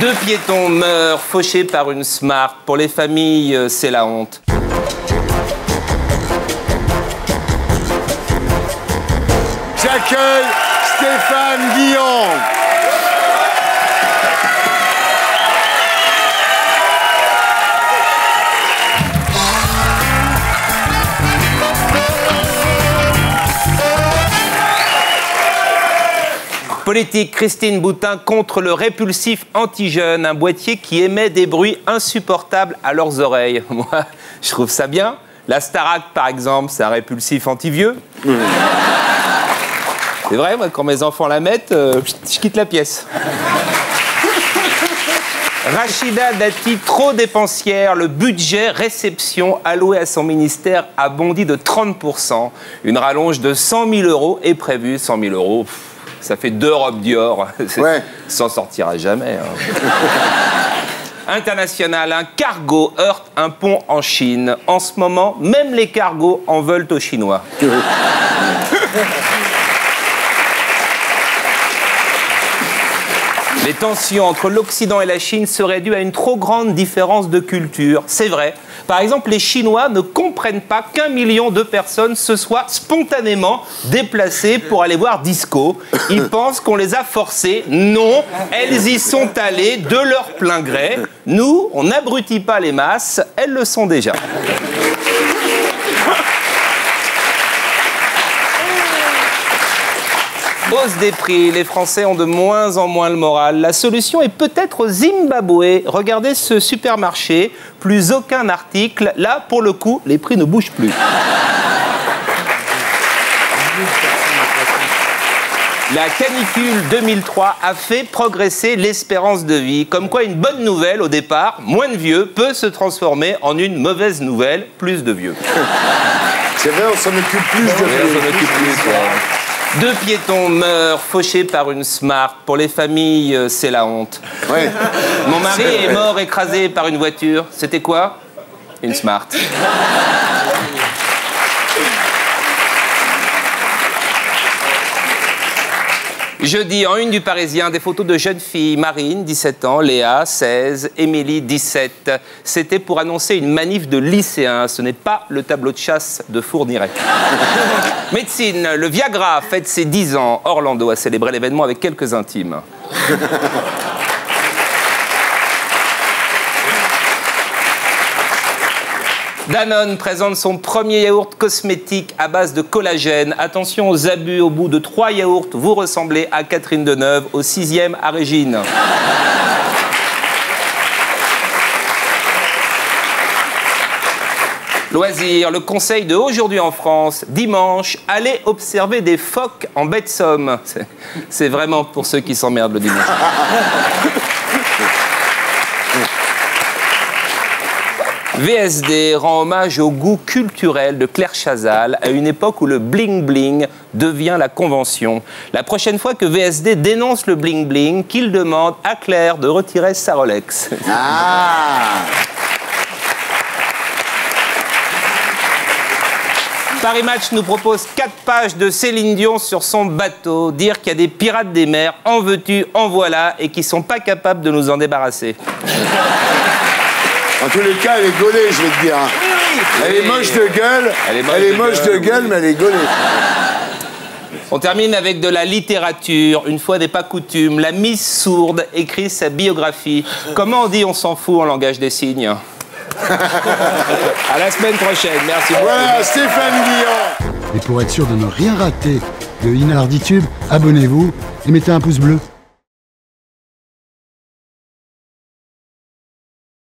Deux piétons meurent fauchés par une Smart. Pour les familles, c'est la honte. J'accueille Stéphane Guillon. Politique, Christine Boutin contre le répulsif anti-jeune, un boîtier qui émet des bruits insupportables à leurs oreilles. Moi, je trouve ça bien. La Starac, par exemple, c'est un répulsif anti-vieux. C'est vrai, moi, quand mes enfants la mettent, je quitte la pièce. Rachida Dati, trop dépensière, le budget réception alloué à son ministère a bondi de 30%. Une rallonge de 100 000 € est prévue. 100 000 €, ça fait 2 robes Dior. Ouais. Ça s'en sortira jamais. Hein. International, un cargo heurte un pont en Chine. En ce moment, même les cargos en veulent aux Chinois. Les tensions entre l'Occident et la Chine seraient dues à une trop grande différence de culture. C'est vrai. Par exemple, les Chinois ne comprennent pas qu'1 million de personnes se soient spontanément déplacées pour aller voir Disco. Ils pensent qu'on les a forcées. Non, elles y sont allées de leur plein gré. Nous, on n'abrutit pas les masses, elles le sont déjà. Hausse des prix, les Français ont de moins en moins le moral. La solution est peut-être au Zimbabwe. Regardez ce supermarché, plus aucun article. Là, pour le coup, les prix ne bougent plus. La canicule 2003 a fait progresser l'espérance de vie. Comme quoi, une bonne nouvelle, au départ, moins de vieux, peut se transformer en une mauvaise nouvelle, plus de vieux. C'est vrai, on s'en occupe plus de vieux. Deux piétons meurent fauchés par une Smart. Pour les familles, c'est la honte. Ouais. Mon mari est mort écrasé par une voiture. C'était quoi? Une Smart. Jeudi, en une du Parisien, des photos de jeunes filles. Marine, 17 ans, Léa, 16, Émilie, 17. C'était pour annoncer une manif de lycéens. Ce n'est pas le tableau de chasse de Fourniret. Médecine, le Viagra fête ses 10 ans. Orlando a célébré l'événement avec quelques intimes. Danone présente son premier yaourt cosmétique à base de collagène. Attention aux abus, au bout de 3 yaourts, vous ressemblez à Catherine Deneuve, au 6e à Régine. Loisirs, le conseil de Aujourd'hui en France, dimanche, allez observer des phoques en baie de Somme. C'est vraiment pour ceux qui s'emmerdent le dimanche. VSD rend hommage au goût culturel de Claire Chazal à une époque où le bling-bling devient la convention. La prochaine fois que VSD dénonce le bling-bling, qu'il demande à Claire de retirer sa Rolex. Ah. Paris Match nous propose 4 pages de Céline Dion sur son bateau. Dire qu'il y a des pirates des mers, en veux-tu, en voilà, et qui ne sont pas capables de nous en débarrasser. En tous les cas, elle est gaulée, je vais te dire. Elle est moche de gueule. Elle est moche de gueule, mais elle est gaulée. On termine avec de la littérature. Une fois n'est pas coutume, la Miss Sourde écrit sa biographie. Comment on dit on s'en fout en langage des signes? À la semaine prochaine. Merci beaucoup. Voilà, Stéphane Guillon. Et pour être sûr de ne rien rater de Inarditube, abonnez-vous et mettez un pouce bleu.